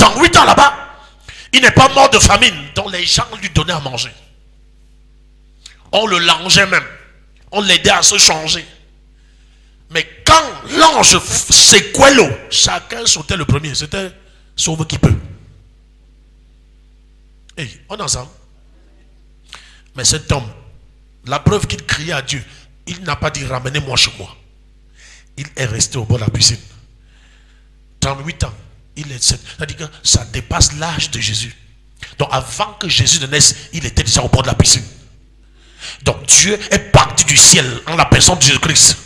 8 ans là-bas, il n'est pas mort de famine. Donc les gens lui donnaient à manger. On le langeait même. On l'aidait à se changer. Mais quand l'ange secouait l'eau, chacun sautait le premier. C'était sauve qui peut. Hey, on est ensemble. Mais cet homme, la preuve qu'il criait à Dieu, il n'a pas dit ramenez-moi chez moi. Il est resté au bord de la piscine. 38 ans. C'est-à-dire que ça dépasse l'âge de Jésus. Donc avant que Jésus ne naisse, il était déjà au bord de la piscine. Donc Dieu est parti du ciel en la personne de Jésus-Christ.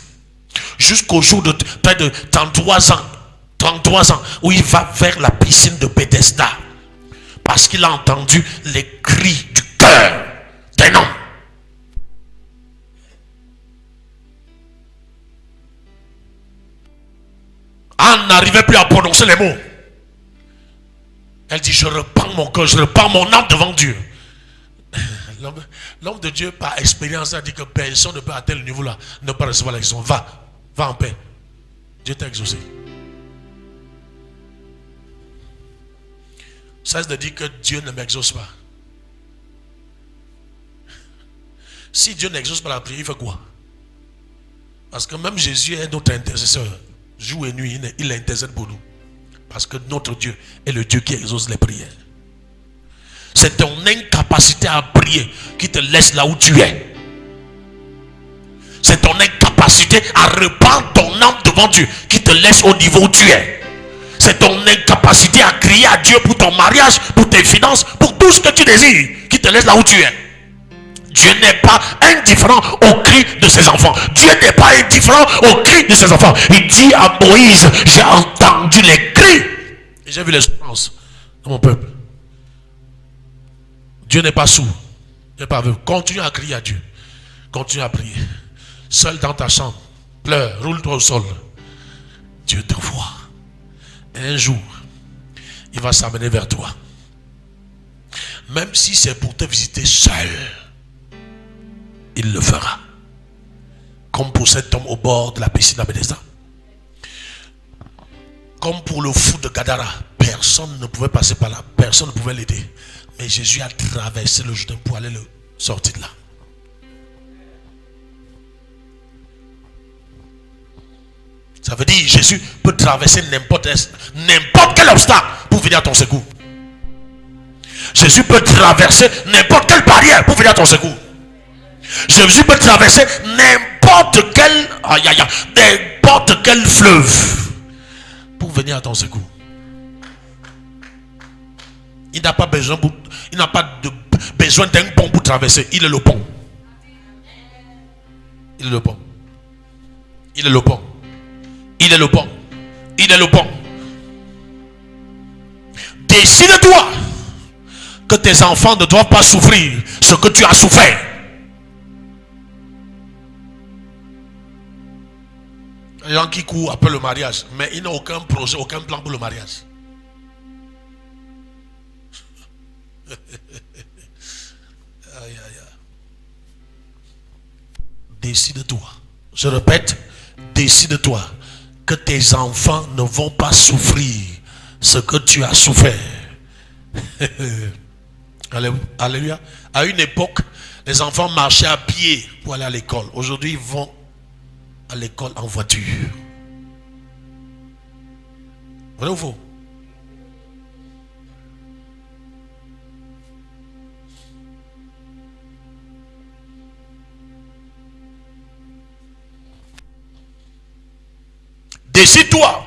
Jusqu'au jour de près de 33 ans, où il va vers la piscine de Bethesda. Parce qu'il a entendu les cris du cœur d'un homme. Anne n'arrivait plus à prononcer les mots. Elle dit, je repends mon cœur, je repends mon âme devant Dieu. L'homme de Dieu, par expérience, a dit que personne ne peut atteindre le niveau là, ne pas recevoir la question. Va en paix. Dieu t'a exaucé. Cesse de dire que Dieu ne m'exauce pas. Si Dieu n'exauce pas la prière, il fait quoi? Parce que même Jésus est notre intercesseur. Jour et nuit, il intercède pour nous. Parce que notre Dieu est le Dieu qui exauce les prières. C'est ton incapacité à prier qui te laisse là où tu es. C'est ton incapacité à répandre ton âme devant Dieu qui te laisse au niveau où tu es. C'est ton incapacité à crier à Dieu pour ton mariage, pour tes finances, pour tout ce que tu désires, qui te laisse là où tu es. Dieu n'est pas indifférent aux cris de ses enfants. Dieu n'est pas indifférent aux cris de ses enfants. Il dit à Moïse, j'ai entendu les cris et j'ai vu les souffrances de mon peuple. Dieu n'est pas sourd, il n'est pas aveugle. Continue à crier à Dieu. Continue à prier. Seul dans ta chambre, pleure, roule-toi au sol. Dieu te voit. Et un jour, il va s'amener vers toi. Même si c'est pour te visiter seul, il le fera. Comme pour cet homme au bord de la piscine à Bethesda. Comme pour le fou de Gadara. Personne ne pouvait passer par là. Personne ne pouvait l'aider. Mais Jésus a traversé le Jourdain pour aller le sortir de là. Ça veut dire que Jésus peut traverser n'importe quel obstacle pour venir à ton secours. Jésus peut traverser n'importe quelle barrière pour venir à ton secours. Jésus peut traverser n'importe quel fleuve pour venir à ton secours. Il n'a pas besoin d'un pont pour traverser. Il est le pont. Il est le pont. Il est le pont. Il est le pont. Il est le pont. Décide-toi que tes enfants ne doivent pas souffrir ce que tu as souffert. Les gens qui courent après le mariage, mais ils n'ont aucun projet, aucun plan pour le mariage. Aïe, aïe, aïe. Décide-toi. Je répète, décide-toi que tes enfants ne vont pas souffrir ce que tu as souffert. Alléluia. À une époque, les enfants marchaient à pied pour aller à l'école. Aujourd'hui, ils vont à l'école en voiture. Vrai ou faux? Décide-toi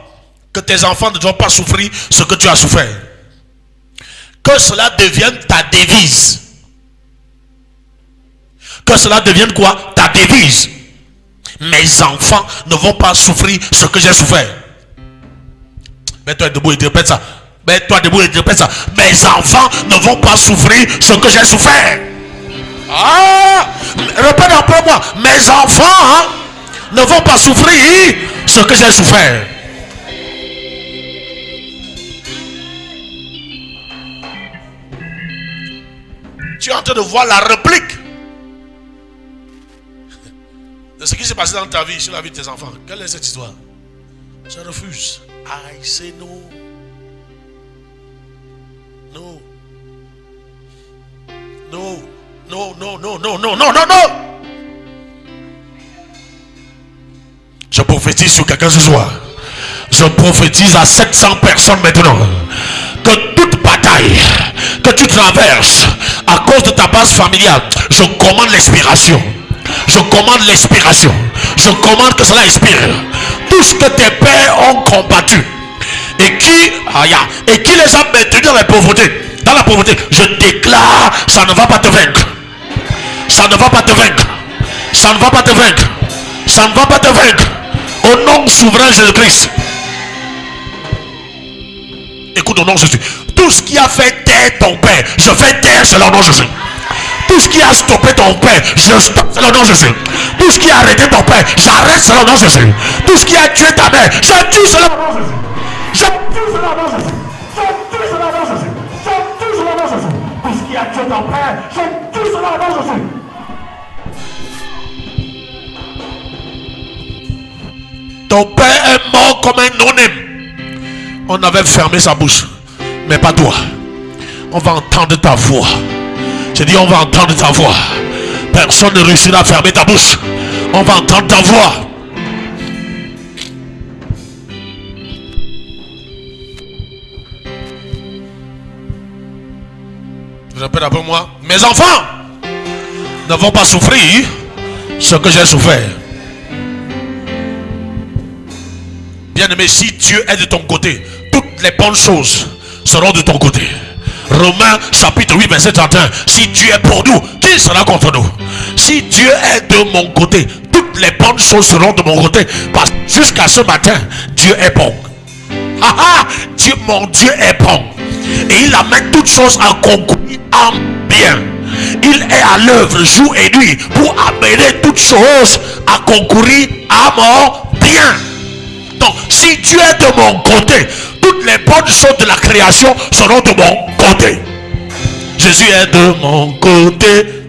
que tes enfants ne doivent pas souffrir ce que tu as souffert. Que cela devienne ta devise. Que cela devienne quoi? Ta devise. Mes enfants ne vont pas souffrir ce que j'ai souffert. Mets-toi debout et répète ça. Mets-toi debout et répète ça. Mes enfants ne vont pas souffrir ce que j'ai souffert. Ah! Répète après moi. Mes enfants ne vont pas souffrir ce que j'ai souffert. Tu es en train de voir la réplique de ce qui s'est passé dans ta vie, sur la vie de tes enfants. Quelle est cette histoire? Je refuse. I say no. Non, non, non, non, non, non, non, non, non. Je prophétise sur quelqu'un ce soir. Je prophétise à 700 personnes maintenant que toute bataille que tu traverses à cause de ta base familiale, je commande l'expiration. Je commande l'expiration. Je commande que cela expire. Tout ce que tes pères ont combattu et qui les a maintenus dans la pauvreté, je déclare, ça ne va pas te vaincre. Ça ne va pas te vaincre. Ça ne va pas te vaincre. Ça ne va pas te vaincre. Au nom souverain Jésus-Christ. Écoute au nom de Jésus. Tout ce qui a fait taire ton père, je fais taire cela au nom de Jésus. Tout ce qui a stoppé ton père, je stoppe cela au nom de Jésus. Tout ce qui a arrêté ton père, j'arrête cela au nom de Jésus. Tout ce qui a tué ta mère, je tue cela au nom de Jésus. Je tue cela au nom de Jésus. Je tue cela au nom de Jésus. Je tue cela au nom de Jésus. Tout ce qui a tué ton père, je tue cela au nom de Jésus. Ton père est mort comme un non-name. On avait fermé sa bouche, mais pas toi. On va entendre ta voix. J'ai dit, on va entendre ta voix. Personne ne réussira à fermer ta bouche. On va entendre ta voix. Je répète après moi. Mes enfants ne vont pas souffrir ce que j'ai souffert. Bien-aimé, si Dieu est de ton côté, toutes les bonnes choses seront de ton côté. Romains chapitre 8 verset 31. Si Dieu est pour nous, qui sera contre nous? Si Dieu est de mon côté, toutes les bonnes choses seront de mon côté. Parce que jusqu'à ce matin, Dieu est bon. Dieu, mon Dieu est bon. Et il amène toutes choses à concourir en bien. Il est à l'œuvre jour et nuit pour amener toutes choses à concourir à mon bien. Donc, si Dieu est de mon côté, toutes les bonnes choses de la création seront de mon côté. Jésus est de mon côté.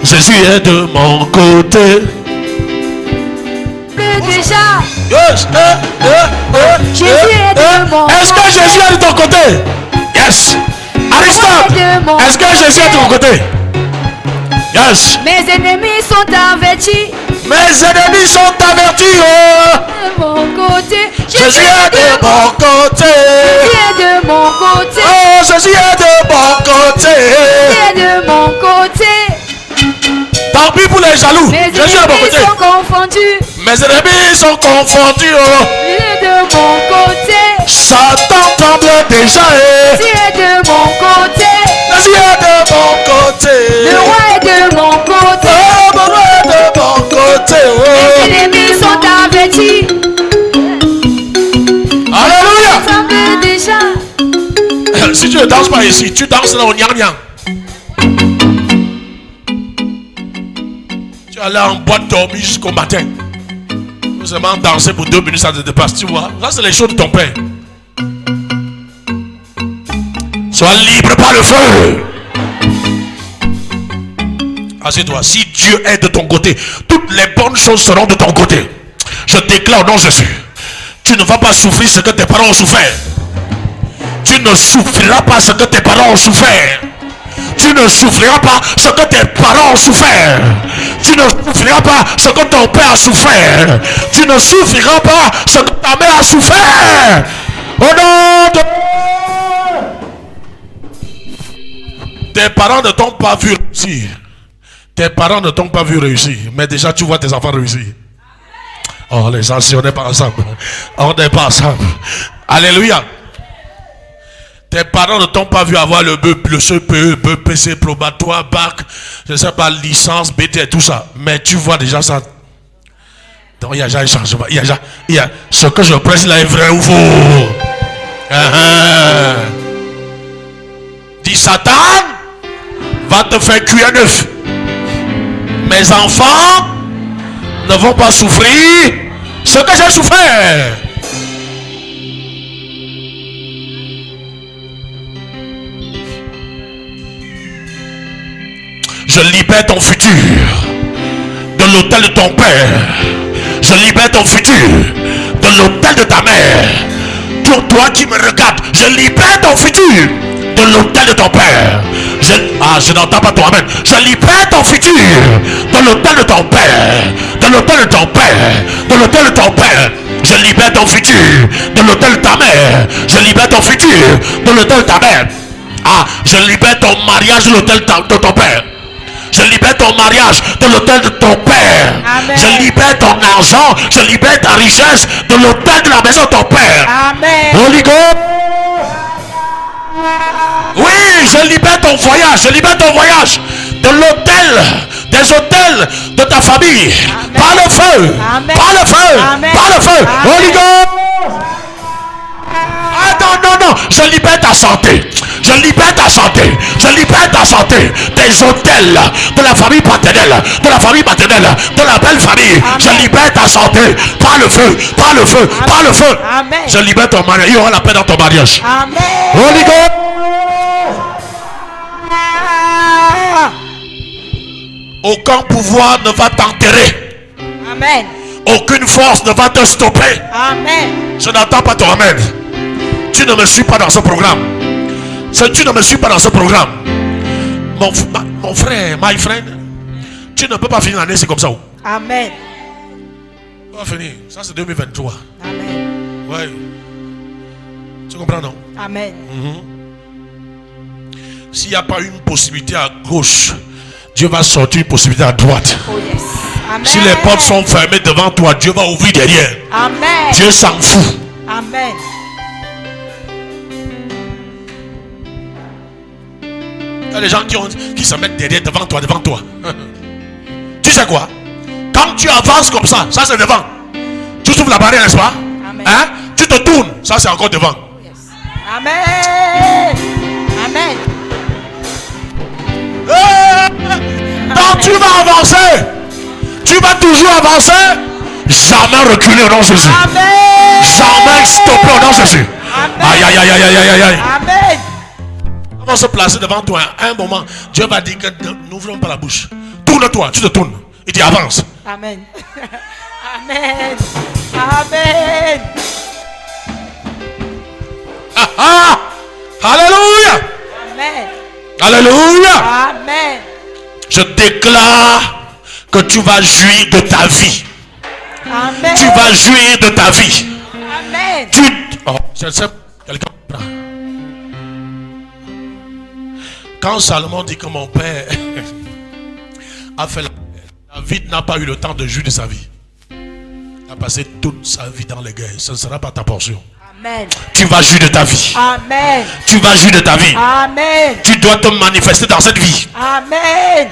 Jésus est de mon côté. Déjà. Yes. Jésus est de mon côté. Est-ce que Jésus est de ton côté? Yes. Aristote, est-ce que Jésus est de ton côté? Yes. Mes ennemis sont avertis. Mes ennemis sont avertis. De mon côté. Jésus est de mon côté. Jésus est de mon côté. Oh, Jésus est de mon côté. Jésus est de mon côté. Tant pis pour les jaloux. Mes Jésus est de mon ennemis côté. sont confondus. Mes ennemis sont confondus. Jésus est de mon côté. Satan tremble déjà. Jésus est de mon côté. Jésus est de mon côté. Le roi est de mon côté. Oh, mon roi est de mon côté. Mes ennemis sont avertis. Alléluia. Semble déjà. Si tu ne danses pas ici, tu danses là au Nyang-Nyang. Tu allais en boîte dormir jusqu'au matin. Vous seulement danser pour 2 minutes, ça te dépasse, tu vois. Ça, c'est les choses de ton père. Sois libre par le feu. Assieds-toi. Si Dieu est de ton côté, toutes les bonnes choses seront de ton côté. Je déclare au nom de Jésus. Tu ne vas pas souffrir ce que tes parents ont souffert. Tu ne souffriras pas ce que tes parents ont souffert. Tu ne souffriras pas ce que tes parents ont souffert. Tu ne souffriras pas ce que ton père a souffert. Tu ne souffriras pas ce que ta mère a souffert. Au nom de... Tes parents ne t'ont pas vu réussir. Tes parents ne t'ont pas vu réussir. Mais déjà tu vois tes enfants réussir. Oh les anciens, on n'est pas ensemble. On n'est pas ensemble. Alléluia. Tes parents ne t'ont pas vu avoir le CPE, BPC, probatoire, bac, je ne sais pas, licence, BT, tout ça. Mais tu vois déjà ça. Donc il y a déjà un changement. Il y a ce que je presse là est vrai ou faux. Dis Satan va te faire cuire un œuf. Mes enfants ne vont pas souffrir ce que j'ai souffert. Je libère ton futur de l'autel de ton père. Je libère ton futur de l'autel de ta mère. Pour toi qui me regardes, je libère ton futur de l'autel de ton père. Je n'entends pas ton amen. Je libère ton futur de l'autel de ton père. De l'autel de ton père. De l'autel de ton père. Je libère ton futur de l'autel de ta mère. Je libère ton futur de l'autel de ta mère. Je libère ton mariage de l'autel de ton père. Je libère ton mariage de l'autel de ton père. Amen. Je libère ton argent. Je libère ta richesse de l'autel de la maison de ton père. Amen. Holy Ghost. Oui, je libère ton voyage. Je libère ton voyage de l'autel, des hôtels de ta famille. Amen. Par le feu. Amen. Par le feu. Amen. Par le feu. Amen. Holy Ghost. Non, je libère ta santé. Je libère ta santé. Je libère ta santé. Des hôtels de la famille paternelle, de la famille maternelle, de la belle famille. Amen. Je libère ta santé. Par le feu, par le feu, Amen. par le feu. Amen. Je libère ton mariage. Il y aura la paix dans ton mariage. Amen. Holy Ghost. Aucun pouvoir ne va t'enterrer. Amen. Aucune force ne va te stopper. Amen. Je n'entends pas ton amen. Tu ne me suis pas dans ce programme. Tu ne me suis pas dans ce programme. Mon frère, my friend, tu ne peux pas finir l'année, c'est comme ça. Amen. On va finir. Ça, c'est 2023. Amen. Ouais. Tu comprends, non? Amen. S'il n'y a pas une possibilité à gauche, Dieu va sortir une possibilité à droite. Oh yes. Amen. Si les portes sont fermées devant toi, Dieu va ouvrir derrière. Amen. Dieu s'en fout. Amen. Il y a des gens qui se mettent derrière, devant toi. Tu sais quoi? Quand tu avances comme ça c'est devant. Tu trouves la barrière, n'est-ce pas? Amen. Hein? Tu te tournes, ça c'est encore devant. Oh yes. Amen. Amen. Quand tu vas avancer, tu vas toujours avancer. Jamais reculer au nom de Jésus. Amen. Jamais stopper au nom de Jésus. Amen. Aïe, aïe, aïe, aïe, aïe, aïe, aïe. Amen. On va se placer devant toi. À un moment, Dieu va dire que n'ouvrons pas la bouche. Tourne-toi, tu te tournes. Il dit avance. Amen. Amen. Amen. Alléluia. Amen. Alléluia. Amen. Je déclare que tu vas jouir de ta vie. Amen. Tu vas jouir de ta vie. Amen. Je sais, quelqu'un. Quand Salomon dit que mon père a fait la guerre, David n'a pas eu le temps de jouir de sa vie. Il a passé toute sa vie dans les guerres. Ce ne sera pas ta portion. Amen. Tu vas jouir de ta vie. Amen. Tu vas jouir de ta vie. Amen. Tu dois te manifester dans cette vie. Amen.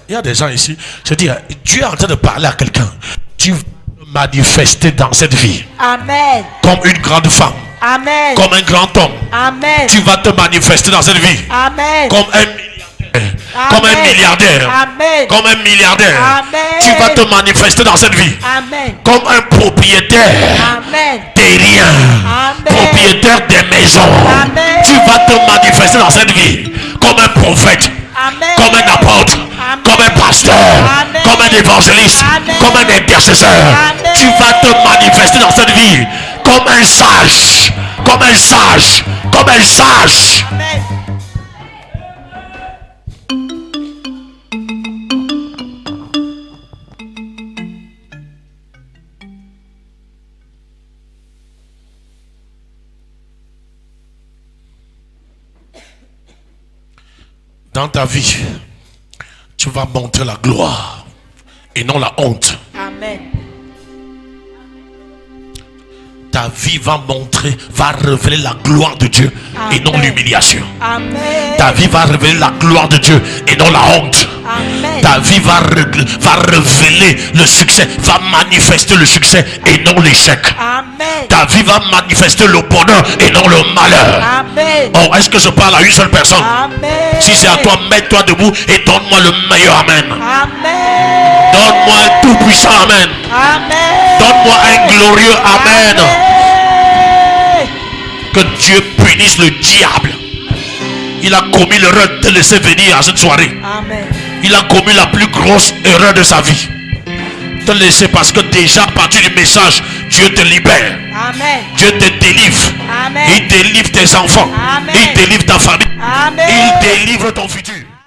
Il y a des gens ici. Je dis, Dieu est en train de parler à quelqu'un. Tu vas te manifester dans cette vie. Amen. Comme une grande femme. Amen. Comme un grand homme. Amen. Tu vas te manifester dans cette vie. Amen. Comme un milliardaire. Comme un milliardaire. Amen. Comme un milliardaire. Amen. Tu vas te manifester dans cette vie. Amen. Comme un propriétaire Amen. terrien. Amen. Propriétaire des maisons. Amen. Tu vas te manifester dans cette vie. Comme un prophète. Amen. Comme un apôtre. Amen. Comme un pasteur. Amen. Comme un évangéliste. Amen. Comme un intercesseur. Amen. Tu vas te manifester dans cette vie. Comme un sage. Comme un sage. Comme un sage. Amen. Dans ta vie, tu vas montrer la gloire et non la honte. Amen. Ta vie va montrer, va révéler la gloire de Dieu et non Amen. l'humiliation. Amen. Ta vie va révéler la gloire de Dieu et non la honte. Amen. Ta vie va révéler le succès, va manifester le succès et non l'échec. Amen. Ta vie va manifester le bonheur et non le malheur. Amen. Oh, est-ce que je parle à une seule personne? Amen. Si c'est à toi, mets-toi debout et donne-moi le meilleur amen. Amen. Donne-moi un tout puissant amen. Amen. Donne-moi un glorieux amen. Que Dieu punisse le diable. Il a commis l'erreur de te laisser venir à cette soirée. Amen. Il a commis la plus grosse erreur de sa vie. te laisser parce que déjà à partir du message, Dieu te libère. Amen. Dieu te délivre. Amen. Il délivre tes enfants. Amen. Il délivre ta famille. Amen. Il délivre ton futur.